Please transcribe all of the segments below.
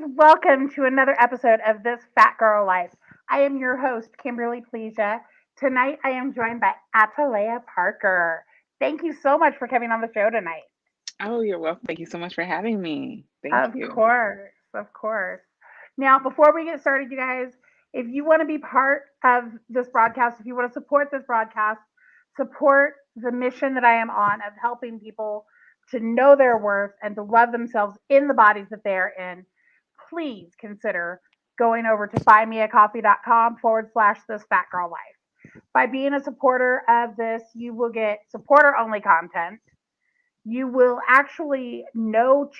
Welcome to another episode of This Fat Girl Life. I am your host, Kimberly Plesia. Tonight I am joined by Atalaya Parker. Thank you so much for coming on the show tonight. Oh, you're welcome. Thank you so much for having me. Thank Of you. course, of course. Now, before we get started, you guys, if you want to be part of this broadcast, if you want to support this broadcast, support the mission that I am on of helping people to know their worth and to love themselves in the bodies that they're in, please consider going over to buymeacoffee.com/, this fat girl life. By being a supporter of this, you will get supporter only content. You will actually know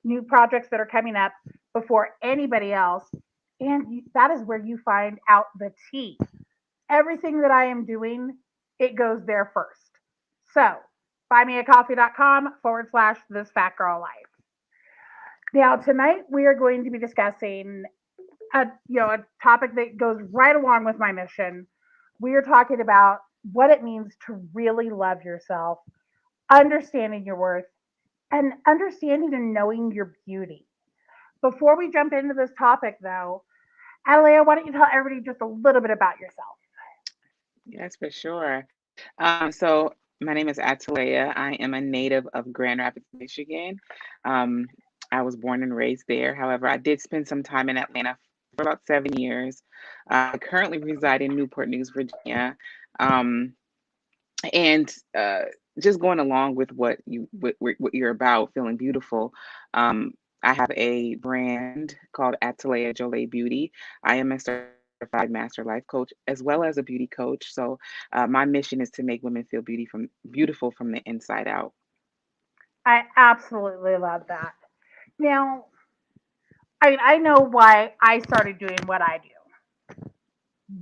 new projects that are coming up before anybody else. And that is where you find out the tea. Everything that I am doing, it goes there first. So, buymeacoffee.com/, this fat girl life. Now, tonight we are going to be discussing a topic that goes right along with my mission. We are talking about what it means to really love yourself, understanding your worth, and understanding and knowing your beauty. Before we jump into this topic, though, Adalea, why don't you tell everybody just a little bit about yourself? Yes, for sure. So my name is Atalaya. I am a native of Grand Rapids, Michigan. Um, I was born and raised there. However, I did spend some time in Atlanta for about 7 years. I currently reside in Newport News, Virginia. Um, and just going along with what you're about, feeling beautiful. Um, I have a brand called Atalaya Beauty. I am a certified master life coach as well as a beauty coach. So my mission is to make women feel beautiful from the inside out. I absolutely love that. Now, I know why I started doing what I do.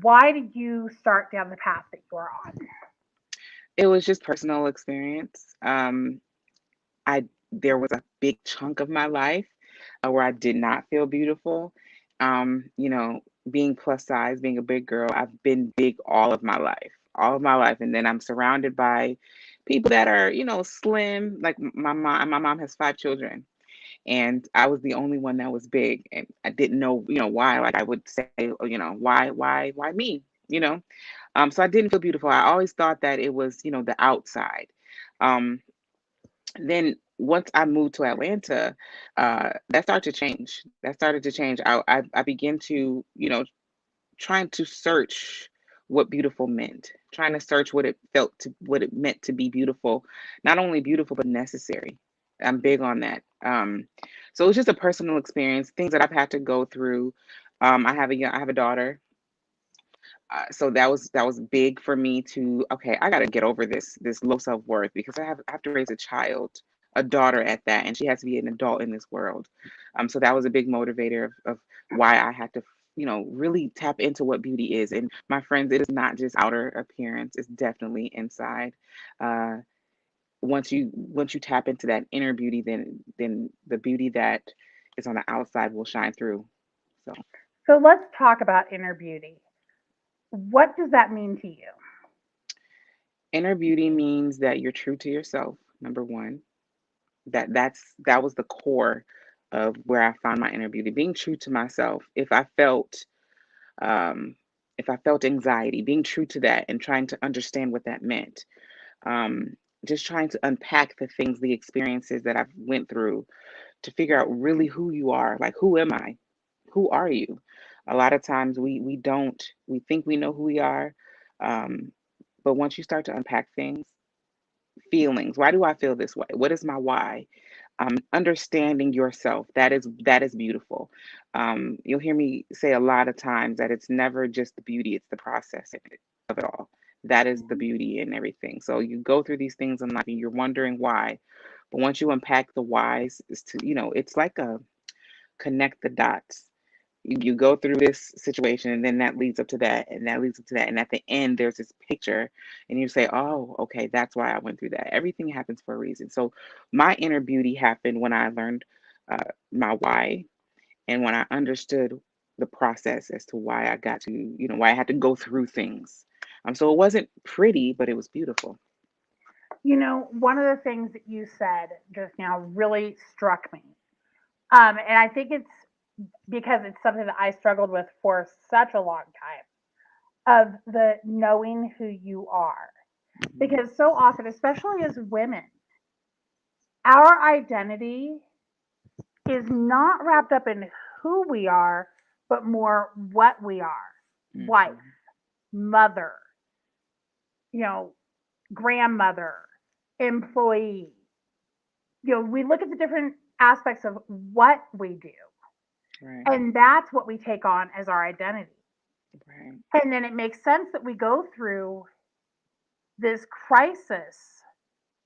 Why did you start down the path that you're on? It was just personal experience. I There was a big chunk of my life where I did not feel beautiful. You know, being plus size, being a big girl, I've been big all of my life, and then I'm surrounded by people that are, slim. Like my mom has 5 children, and I was the only one that was big, and I didn't know, why. Like I would say, oh, why me? You know, so I didn't feel beautiful. I always thought that it was, the outside. Um, then once I moved to Atlanta, that started to change. That started to change. I began to, trying to search what beautiful meant, trying to search what it meant to be beautiful, not only beautiful but necessary. I'm big on that. So it was just a personal experience, things that I've had to go through. I have a daughter, so that was big for me to, okay, I got to get over this low self-worth because I have to raise a child, a daughter at that, and she has to be an adult in this world. So that was a big motivator of why I had to, really tap into what beauty is. And my friends, it is not just outer appearance, it's definitely inside. uh once you tap into that inner beauty, then the beauty that is on the outside will shine through. So So let's talk about inner beauty. What does that mean to you? inner beauty means that you're true to yourself, number one. That was the core of where I found my inner beauty, being true to myself. Um if I felt anxiety, being true to that and trying to understand what that meant. um just trying to unpack the things, the experiences that I've went through, to figure out really who you are. Like, who am I? Who are you? A lot of times we think we know who we are. um but once you start to unpack things, feelings, why do I feel this way, what is my why, understanding yourself, that is beautiful. You'll hear me say a lot of times that it's never just the beauty, it's the process of it all. That is the beauty in everything. So you go through these things in life and you're wondering why, but once you unpack the whys, is to, it's like a connect the dots. You go through this situation, and then that leads up to that, and that leads up to that, and at the end there's this picture, and you say, oh, okay, that's why I went through that. Everything happens for a reason. So my inner beauty happened when I learned my why, and when I understood the process as to why I got to, why I had to go through things. So it wasn't pretty, but it was beautiful. One of the things that you said just now really struck me. And I think it's because it's something that I struggled with for such a long time, of the knowing who you are. Mhm. Because so often, especially as women, our identity is not wrapped up in who we are, but more what we are: wife, Mhm. mother, you know, grandmother, employee. We look at the different aspects of what we do, Right. and that's what we take on as our identity. Right. And then it makes sense that we go through this crisis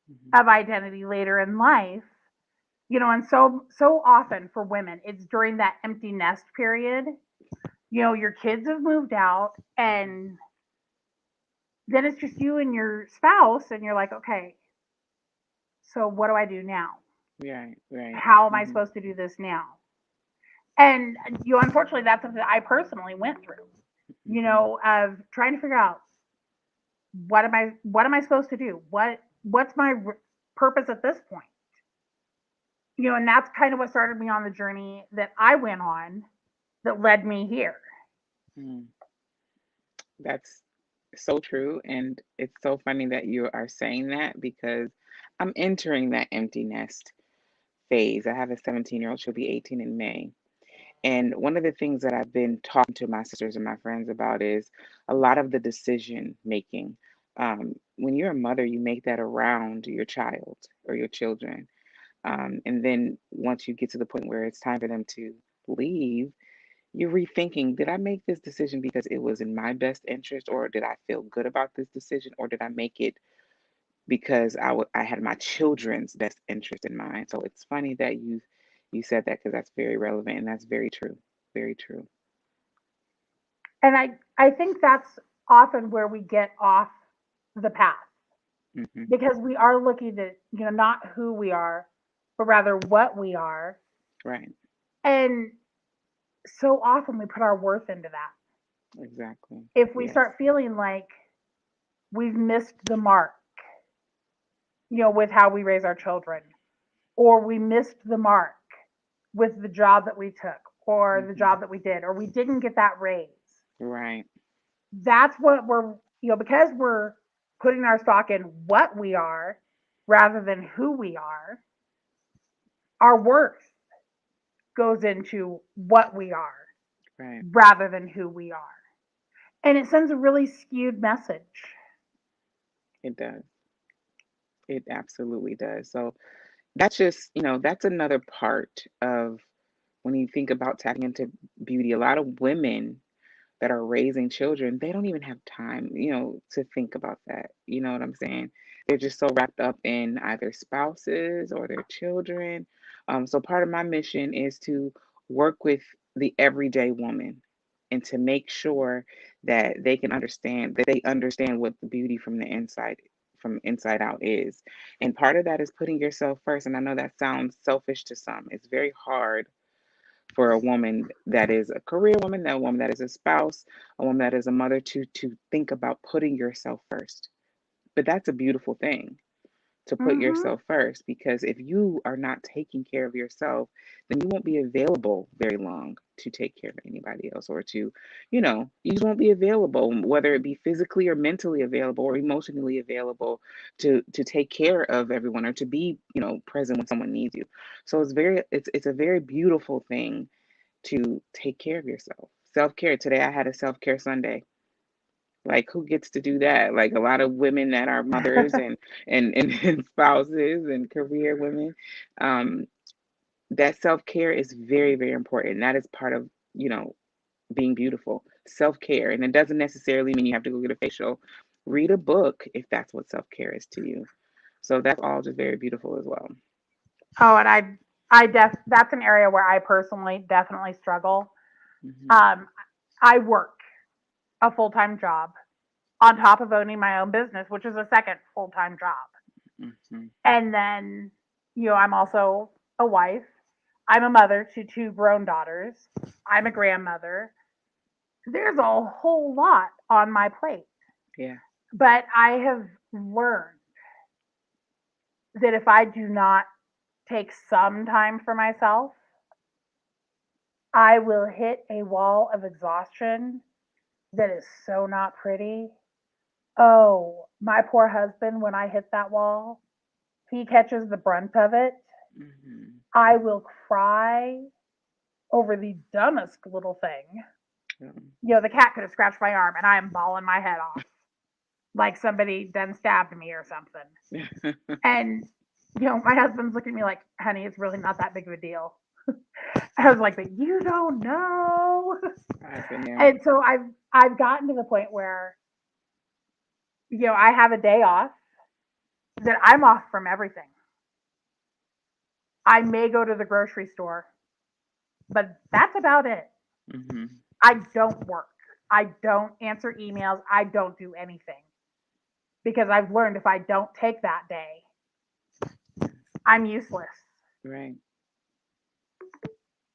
Mhm. of identity later in life. And so often for women, it's during that empty nest period. Your kids have moved out, Mhm. and then it's just you and your spouse, and you're like, okay, so what do I do now? Right. Right. How am I Mhm. supposed to do this now? And unfortunately, that's something that I personally went through. Mhm. Of trying to figure out what am I supposed to do? What's my purpose at this point? And that's kind of what started me on the journey that I went on that led me here. Mm. That's so true. And it's so funny that you are saying that because I'm entering that empty nest phase. I have a 17-year-old, she'll be 18 in May. And one of the things that I've been talking to my sisters and my friends about is a lot of the decision making. When you're a mother, you make that around your child or your children. And then once you get to the point where it's time for them to leave, you're rethinking, did I make this decision because it was in my best interest, or did I feel good about this decision, or did I make it because I had my children's best interest in mind? So it's funny that you said that because that's very relevant and that's very true. Very true. And I think that's often where we get off the path, Hmm. because we are looking at, not who we are, but rather what we are. Right. And so often we put our worth into that. Exactly. If we Yes. start feeling like we've missed the mark, with how we raise our children, or we missed the mark with the job that we took, or the Hmm. job that we did, or we didn't get that raise, Right. that's what we're, because we're putting our stock in what we are rather than who we are, our worth goes into what we are Right. rather than who we are. And it sends a really skewed message. It does. It absolutely does. So that's just, that's another part of when you think about tapping into beauty. A lot of women that are raising children, they don't even have time, to think about that. You know what I'm saying? They're just so wrapped up in either spouses or their children. So part of my mission is to work with the everyday woman and to make sure that they understand what the beauty from inside out is. And part of that is putting yourself first. And I know that sounds selfish to some. It's very hard for a woman that is a career woman, that woman that is a spouse, a woman that is a mother to think about putting yourself first. But that's a beautiful thing to put Mm-hmm. yourself first because if you are not taking care of yourself, then you won't be available very long to take care of anybody else or to, you just won't be available, whether it be physically or mentally available or emotionally available to take care of everyone or to be, present when someone needs you. So it's a very beautiful thing to take care of yourself. Self care. Today I had a self care Sunday. Like who gets to do that? Like a lot of women that are mothers and spouses and career women. Um, that self care is very, very important. That is part of, being beautiful. Self care. And it doesn't necessarily mean you have to go get a facial. Read a book if that's what self care is to you. So that's all just very beautiful as well. Oh, and that's an area where I personally definitely struggle. Hmm. Um, I work a full time job on top of owning my own business, which is a second full time job. Hmm. And then, I'm also a wife. I'm a mother to two grown daughters. I'm a grandmother. There's a whole lot on my plate. Yeah. But I have learned that if I do not take some time for myself, I will hit a wall of exhaustion that is so not pretty. Oh, my poor husband, when I hit that wall, he catches the brunt of it. Hmm. I will cry over the dumbest little thing. The cat could have scratched my arm and I am bawling my head off like somebody done stabbed me or something. And, my husband's looking at me like, honey, it's really not that big of a deal. I was like, but you don't know. I've been there. And so I've gotten to the point where, I have a day off that I'm off from everything. I may go to the grocery store, but that's about it. Hmm. I don't work. I don't answer emails. I don't do anything because I've learned if I don't take that day, I'm useless. Right.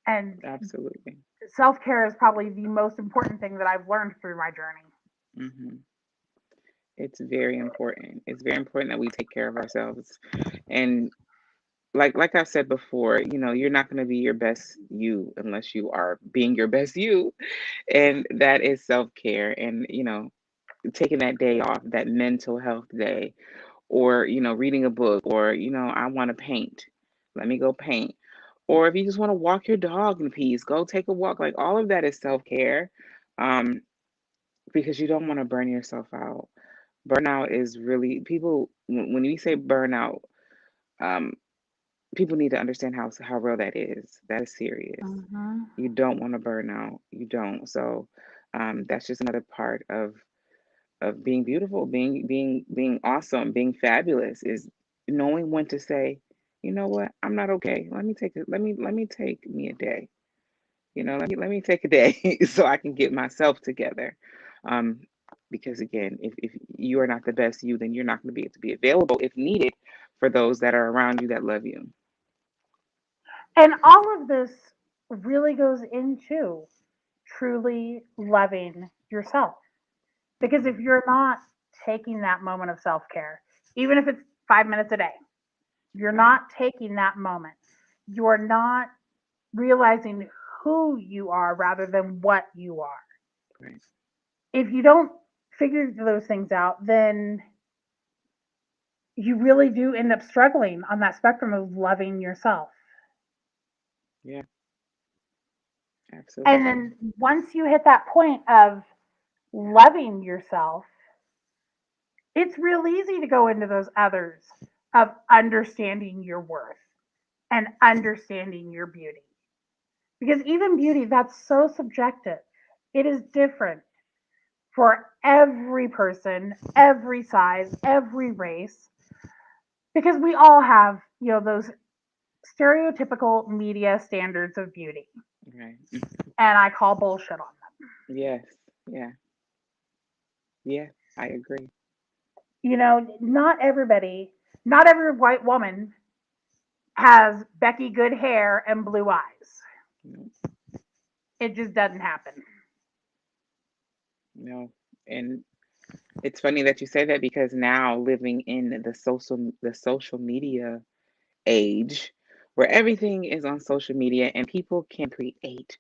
And Absolutely. self care is probably the most important thing that I've learned through my journey. Hmm. It's very important. It's very important that we take care of ourselves. And like I said before, you're not going to be your best you unless you are being your best you. And that is self-care. And, taking that day off, that mental health day, or, reading a book, or, I want to paint. Let me go paint. Or if you just want to walk your dog in peace, go take a walk. Like all of that is self-care. Um, because you don't want to burn yourself out. Burnout is really people when we say burnout, um, people need to understand how real that is. That is serious. Mm-hmm. You don't want to burn out. You don't. So that's just another part of being beautiful, being awesome, being fabulous is knowing when to say, you know what, I'm not okay. Let me take me a day. Let me take a day so I can get myself together. Um, because again, if you are not the best you, then you're not going to be able to be available if needed for those that are around you that love you. And all of this really goes into truly loving yourself. Because if you're not taking that moment of self care, even if it's 5 minutes a day, you're Right, not taking that moment. You're not realizing who you are rather than what you are. right. If you don't figure those things out, then you really do end up struggling on that spectrum of loving yourself. Yeah, And absolutely. then once you hit that point of loving yourself, it's real easy to go into those others of understanding your worth and understanding your beauty. Because even beauty, that's so subjective. It is different for every person, every size, every race, because we all have, those stereotypical media standards of beauty. Right. And I call bullshit on them. Yes. Yeah. Yeah. I agree. Not everybody, not every white woman has Becky good hair and blue eyes. No. It just doesn't happen. No. And it's funny that you say that because now living in the social media age where everything is on social media and people can create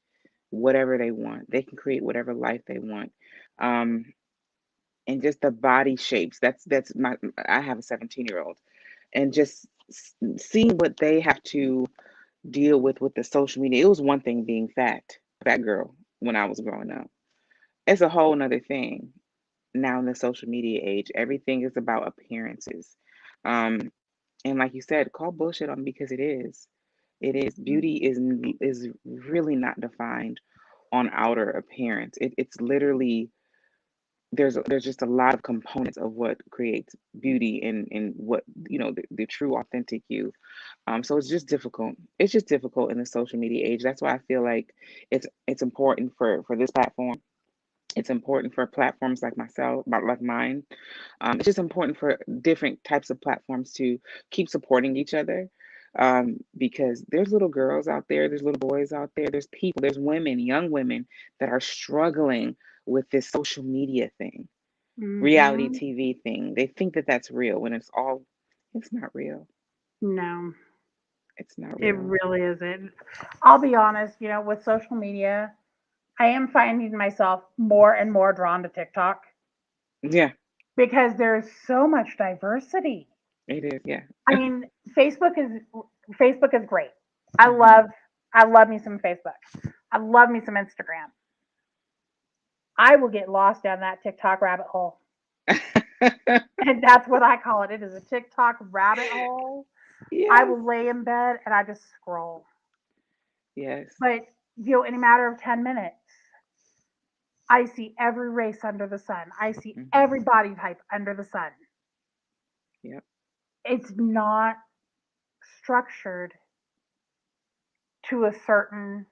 whatever they want. They can create whatever life they want. Um, and just the body shapes. That's my I have a 17-year-old and just seeing what they have to deal with the social media. It was one thing being fat girl when I was growing up. It's a whole nother thing now in the social media age. Everything is about appearances. Um, and like you said, call bullshit on because it is. It is. Beauty is really not defined on outer appearance. It's literally there's just a lot of components of what creates beauty and what the true authentic you. So it's just difficult. It's just difficult in the social media age. That's why I feel like it's important for this platform. It's important for platforms like myself, like mine. It's just important for different types of platforms to keep supporting each other. Because there's little girls out there, there's little boys out there, there's people, there's women, young women that are struggling with this social media thing, reality Mm-hmm. TV thing. They think that that's real when it's not real. No. It's not It real. really isn't. I'll be honest, with social media, I am finding myself more and more drawn to TikTok Yeah, because there's so much diversity. it is. Yeah. I mean, Facebook is great. I Hmm. love I love me some Facebook. I love me some Instagram. I will get lost down that TikTok rabbit hole. And that's what I call it. It is a TikTok rabbit hole. I Yes. will lay in bed and I just scroll. Yes. But in a matter of 10 minutes, I see every race under the sun. I see Hmm. every body type under the sun. Yep. It's not structured to a certain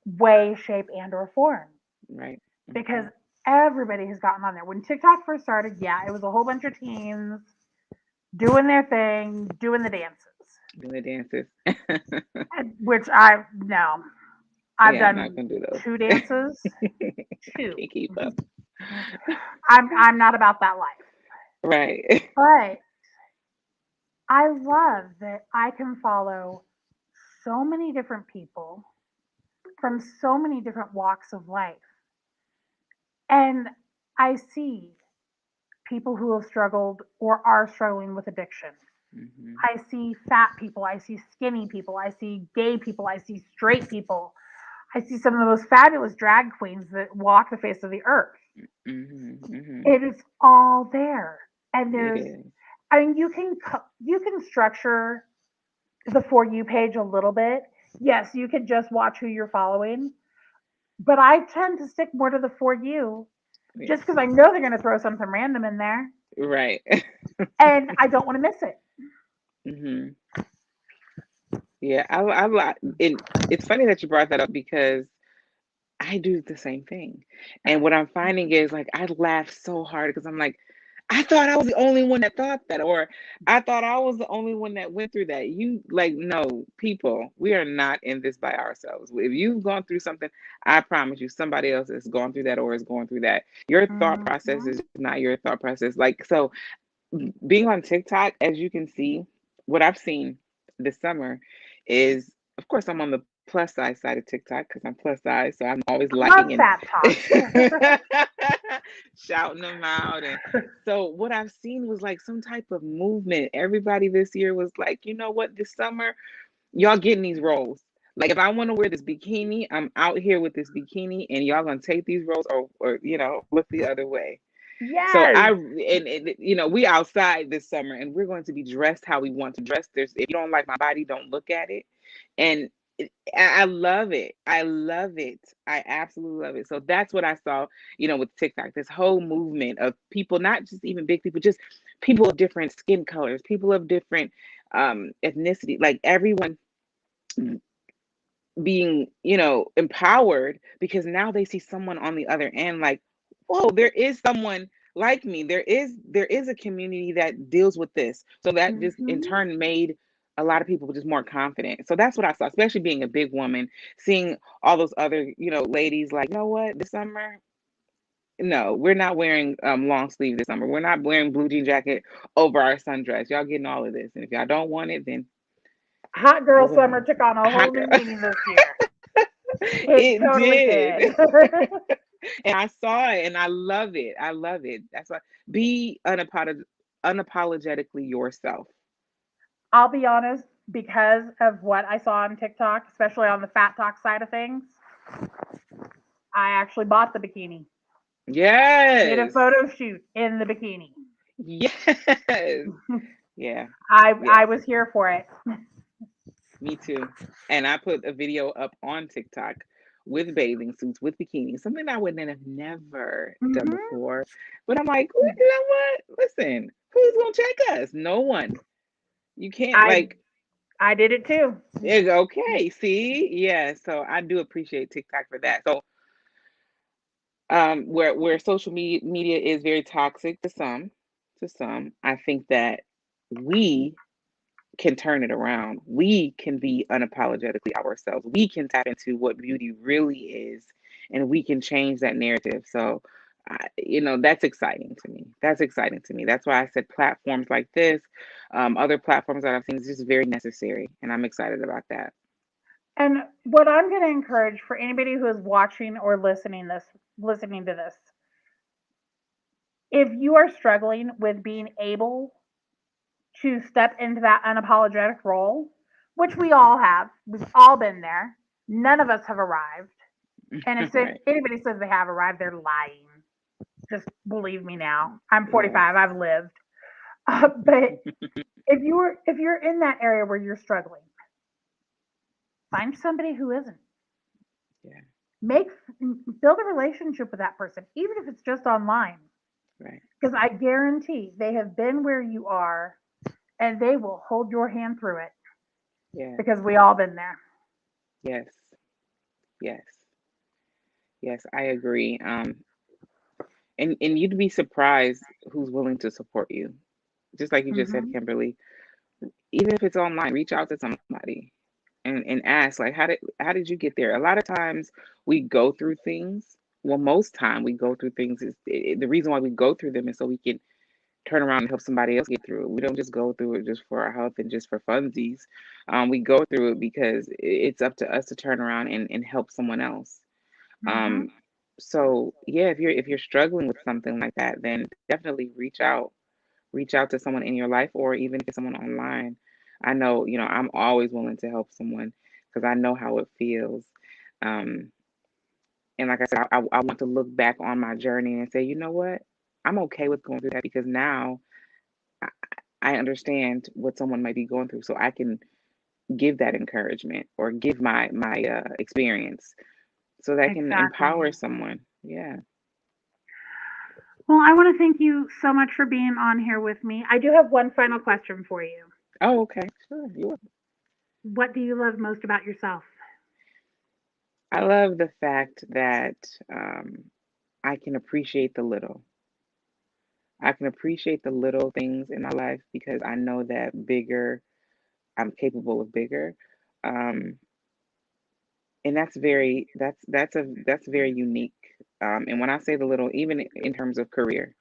way, shape, and or form Right. because Hmm. everybody has gotten on there. When TikTok first started, yeah, it was a whole bunch of teens doing their thing, doing the dances, Doing the dances. which I no, I've Yeah, I'm not done gonna do those. two dances, two. Can't keep up. I'm not about that life, Right. but I love that I can follow so many different people from so many different walks of life. And I see people who have struggled or are struggling with addiction. Hmm. I see fat people. I see skinny people. I see gay people. I see straight people. I see some of the most fabulous drag queens that walk the face of the earth. Hmm. Hmm. It is all there. And It there's, is. I mean, you can structure the For You page a little bit. Yes, you could just watch who you're following, but I tend to stick more to the For You Yeah. just because I know they're going to throw something random in there Right. and I don't want to miss it. Hmm. Yeah. And it's funny that you brought that up because I do the same thing. And what I'm finding is like I laugh so hard because I'm like, I thought I was the only one that thought that, or I thought I was the only one that went through that. You like, no, people, we are not in this by ourselves. If you've gone through something, I promise you, somebody else has gone through that or is going through that. Your thought process Mhm. is not your thought process. Like, so being on TikTok, as you can see, what I've seen this summer is, of course, I'm on the plus size side of TikTok because I'm plus size, so I'm always I love liking and fat talk. shouting them out. And so, what I've seen was like some type of movement. Everybody this year was like, you know what, this summer, y'all getting these roles. Like, if I want to wear this bikini, I'm out here with this bikini, and y'all gonna take these roles or look the other way. So Yes. we outside this summer and we're going to be dressed how we want to dress. There's if you don't like my body, don't look at it. And I love it. I love it. I absolutely love it. So that's what I saw, with TikTok, this whole movement of people, not just even big people, just people of different skin colors, people of different ethnicity, like everyone being, empowered because now they see someone on the other end like, whoa, there is someone like me. There is a community that deals with this. So that just in Hmm. turn made a lot of people just more confident. So that's what I saw, especially being a big woman, seeing all those other, ladies like, you know what, this summer, no, we're not wearing long sleeve this summer. We're not wearing blue jean jacket over our sundress. Y'all getting all of this. And if y'all don't want it, then Hot oh girl summer well. took on a whole Hot new girl. meaning this year. It It totally did. did. And I saw it and I love it. I love it. That's why be unapologetically yourself. I'll be honest, because of what I saw on TikTok, especially on the fat talk side of things, I actually bought the bikini. Did a Yes. photo shoot in the bikini. Yes. Yeah. I Yeah. was here for it. Me too. And I put a video up on TikTok with bathing suits, with bikinis, something I would have never done Hmm. before. But I'm like, "Well, you know what? Listen, who's gonna check us? No one. You can't I like I did it too. it's okay. See? Yeah. So I do appreciate TikTok for that. So where social media is very toxic to some, I think that we can turn it around. We can be unapologetically ourselves. We can tap into what beauty really is and we can change that narrative. So That's exciting to me. That's exciting to me. That's why I said platforms like this, other platforms that I've seen is just very necessary, and I'm excited about that. And what I'm going to encourage for anybody who is watching or listening to this, if you are struggling with being able to step into that unapologetic role, which we all have, we've all been there. None of us have arrived. And if Right. anybody says they have arrived, they're lying. Just believe me now. I'm Yes. 45. I've lived. But if you're in that area where you're struggling, find somebody who isn't. Yeah. Make build a relationship with that person, even if it's just online. Right. Because I guarantee they have been where you are, and they will hold your hand through it. Yes. Because we all been there. Yes. Yes. Yes. I agree. And you'd be surprised who's willing to support you. Just like you just said, Hmm. Kimberly. Even if it's online, reach out to somebody and ask, like, how did you get there? A lot of times we go through things. Well, most time we go through things is the reason why we go through them is so we can turn around and help somebody else get through it. We don't just go through it just for our health and just for funsies. We go through it because it's up to us to turn around and help someone else. Hmm. Um, so yeah, if you're struggling with something like that, then definitely reach out to someone in your life, or even if it's someone online. I know, I'm always willing to help someone because I know how it feels. Um, and like I said, I want to look back on my journey and say, you know what? I'm okay with going through that because now I, I understand what someone might be going through, so I can give that encouragement or give my experience so that can Exactly. empower someone. Yeah. Well, I want to thank you so much for being on here with me. I do have one final question for you. Oh, okay. Sure. What do you love most about yourself? I love the fact that I can appreciate the little. I can appreciate the little things in my life because I know that bigger, I'm capable of bigger. Um, and that's very unique. And when I say the little, even in terms of career,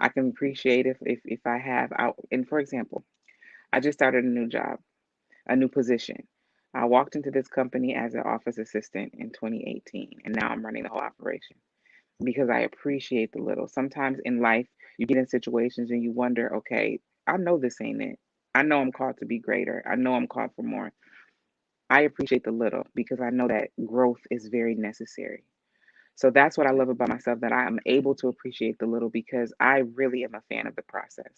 I can appreciate if I have out. And for example, I just started a new job, a new position. I walked into this company as an office assistant in 2018, and now I'm running the whole operation because I appreciate the little. Sometimes in life, you get in situations and you wonder, okay, I know this ain't it. I know I'm called to be greater. I know I'm called for more. I appreciate the little because I know that growth is very necessary. So that's what I love about myself, that I am able to appreciate the little because I really am a fan of the process.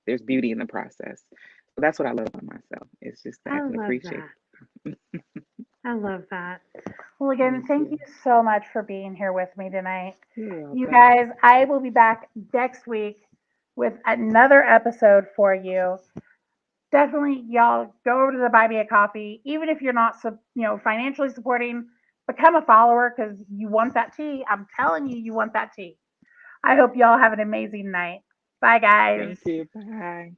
There's beauty in the process. So that's what I love about myself. It's just that I I can love appreciate. that. I love that. Well, again, Thank thank you you. so much for being here with me tonight. You're You welcome. guys, I will be back next week with another episode for you. Definitely, y'all go over to the Buy Me a Coffee. Even if you're not, financially supporting, become a follower because you want that tea. I'm telling you, you want that tea. I hope y'all have an amazing night. Bye, guys. Thank you. Bye.